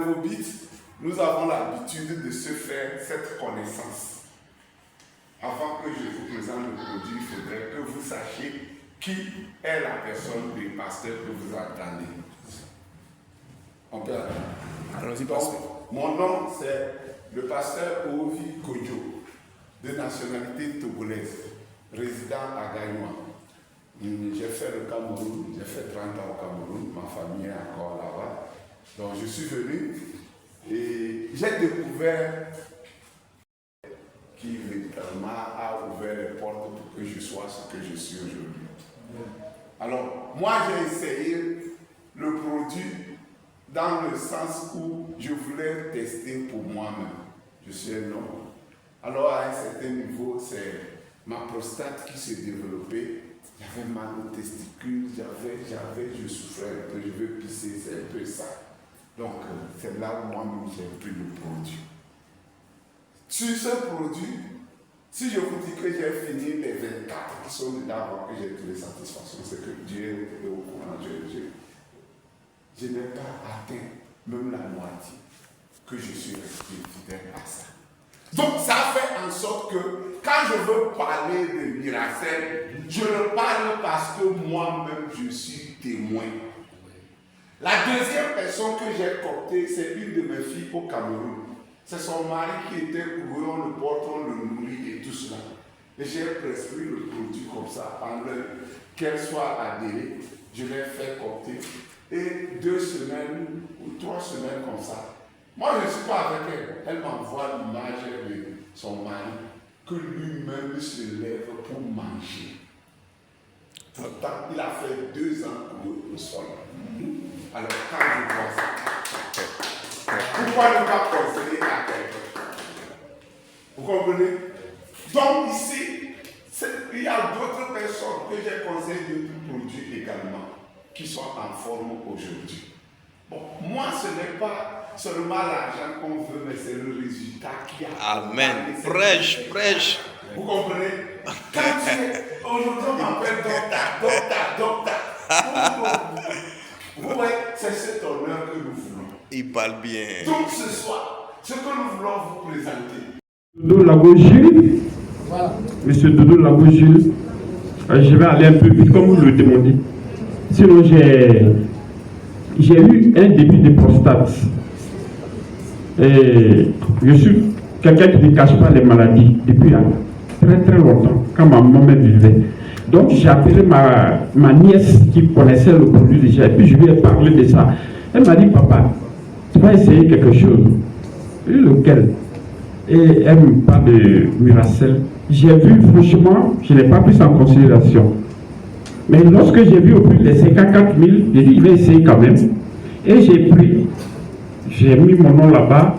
Vobit, nous avons l'habitude de se faire cette connaissance. Avant que je vous présente le produit, il faudrait que vous sachiez qui est la personne du pasteur que vous attendez. On peut attendre. Allons-y, pasteur. Mon nom, c'est le pasteur Ovi Kodjo, de nationalité togolaise, résident à Gaïma. J'ai fait le Cameroun, j'ai fait 30 ans au Cameroun, ma famille est encore là-bas. Donc je suis venu et j'ai découvert qui véritablement a ouvert les portes pour que je sois ce que je suis aujourd'hui. Alors, moi j'ai essayé le produit dans le sens où je voulais tester pour moi-même. Je suis un homme. Alors à un certain niveau, c'est ma prostate qui s'est développée. J'avais mal aux testicules, je souffrais un peu, je veux pisser, c'est un peu ça. Donc c'est là où moi-même j'ai pris le produit. Sur ce produit, si je vous dis que j'ai fini les 24 qui sont dedans avant que j'ai trouvé satisfaction, c'est que Dieu est au courant. Je n'ai pas atteint même la moitié que je suis resté fidèle à ça. Donc ça fait en sorte que quand je veux parler de Miracel, je le parle parce que moi-même je suis témoin. La deuxième personne que j'ai coptée, c'est une de mes filles au Cameroun. C'est son mari qui était couru, on le porte, on le nourrit et tout cela. Et j'ai prescrit le produit comme ça, pendant qu'elle soit adhérée, je l'ai fait copter. Et 2 semaines ou 3 semaines comme ça. Moi, je ne suis pas avec elle. Elle m'envoie l'image de son mari que lui-même se lève pour manger. Pourtant, il a fait 2 ans au sol. Alors, quand je vois ça, pourquoi ne pas conseiller à quelqu'un? Vous comprenez? Donc, ici, il y a d'autres personnes que j'ai conseillé de produits également qui sont en forme aujourd'hui. Bon, moi, ce n'est pas seulement l'argent qu'on veut, mais c'est le résultat qui a. Amen. Prêche. Vous comprenez? Quand aujourd'hui, on m'appelle docteur. Vous voyez, c'est cet honneur que nous voulons. Il parle bien. Donc, ce soir, ce que nous voulons vous présenter. Doudou Lago-Gilles. Voilà. Monsieur Doudou Lago-Gilles. Je vais aller un peu vite comme vous le demandez. Sinon, j'ai eu un début de prostate. Et je suis quelqu'un qui ne cache pas les maladies depuis très très longtemps, quand ma maman vivait. Donc j'ai appelé ma nièce qui connaissait le produit déjà, et puis je lui ai parlé de ça. Elle m'a dit, papa, tu vas essayer quelque chose. Et lequel? Et elle me parle de Miracel. J'ai vu, franchement, je n'ai pas pris ça en considération. Mais lorsque j'ai vu au prix des 54 000, j'ai dit, il va essayer quand même. Et j'ai mis mon nom là-bas,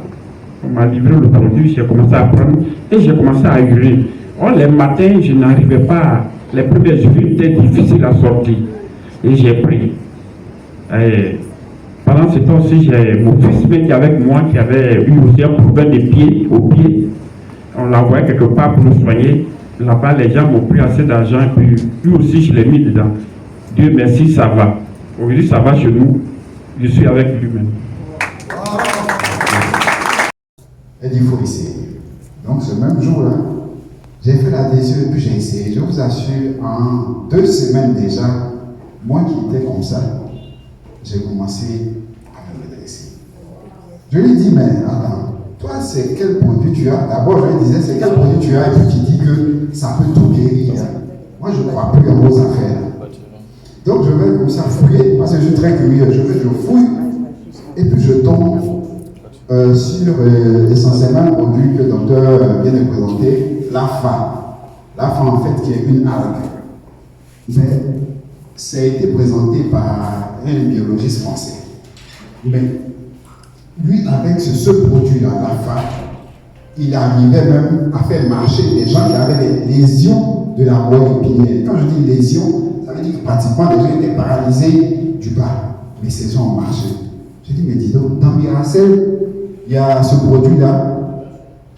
on m'a livré le produit, j'ai commencé à prendre et j'ai commencé à hurler. Oh, les matins, je n'arrivais pas, les premiers jours étaient difficiles à sortir. Et j'ai pris. Et pendant ce temps aussi, j'ai mon fils qui est avec moi, qui avait eu aussi un problème de pied, au pied. On l'a envoyé quelque part pour le soigner. Là-bas, les gens m'ont pris assez d'argent et puis lui aussi, je l'ai mis dedans. Dieu merci, ça va. Aujourd'hui, ça va chez nous. Je suis avec lui-même. Elle dit, il faut essayer. Donc, ce même jour-là, j'ai fait l'adhésion et puis j'ai essayé. Je vous assure, en 2 semaines déjà, moi qui étais comme ça, j'ai commencé à me redresser. Je lui dis, mais attends, toi, c'est quel produit tu as? D'abord, je lui disais, c'est quel produit tu as? Et puis tu dis que ça peut tout guérir. Moi, je ne crois plus à vos affaires. Donc, je vais comme ça fouiller, parce que je suis très curieux. Je fouille, et puis je tombe sur essentiellement un produit que le docteur vient de présenter, l'AFA. L'AFA, en fait, qui est une algue. Mais ça a été présenté par un biologiste français. Mais lui, avec ce produit-là, l'AFA, il arrivait même à faire marcher des gens qui avaient des lésions de la moelle épinière. Quand je dis lésions, ça veut dire que pratiquement les gens étaient paralysés du bas. Mais ces gens ont marché. J'ai dit, mais dis donc, dans Miracel, il y a ce produit-là.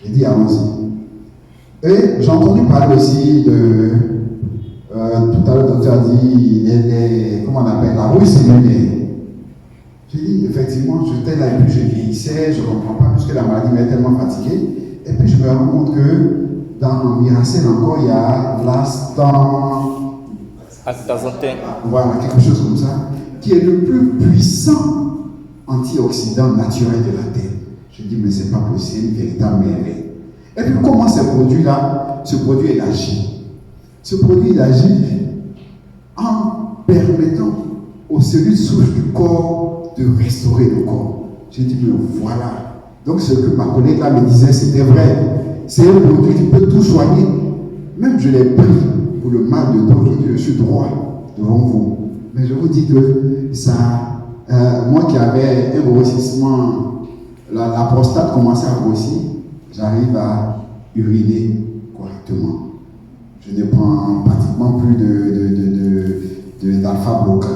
J'ai dit, allons-y. Et j'ai entendu parler aussi de, tout à l'heure, le docteur a dit, comment on appelle, la rouille cellulaire. J'ai dit, effectivement, j'étais là et puis je vieillissais, je ne comprends pas, puisque la maladie m'avait tellement fatigué. Et puis je me rends compte que dans Miracel encore, il y a l'instant. Voilà, quelque chose comme ça, qui est le plus puissant antioxydant naturel de la Terre. Je dis, mais c'est pas possible, une véritable merveille. Et puis comment ce produit-là, ce produit il agit? Ce produit il agit en permettant aux cellules souches du corps de restaurer le corps. J'ai dit, mais voilà. Donc ce que ma collègue là me disait, c'était vrai. C'est un produit qui peut tout soigner. Même je l'ai pris pour le mal de dos, aujourd'hui je suis droit devant vous. Mais je vous dis que ça, moi qui avais un grossissement, la prostate commençait à grossir, j'arrive à uriner correctement. Je ne prends pratiquement plus d'alpha-bloquant.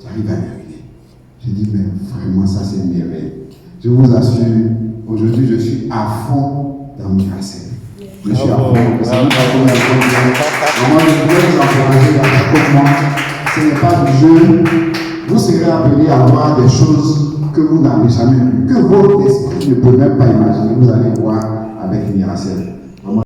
J'arrive à uriner. J'ai dit, mais vraiment, ça c'est une merveille. Je vous assure, aujourd'hui, je suis à fond dans Miracel. Je suis à fond. C'est une moi, je voulais vous encourager à chaque moment. Ce n'est pas du jeu. Vous serez appelés à voir des choses que vous n'avez jamais vues, que votre esprit ne peut même pas imaginer. Vous allez voir avec Miracel.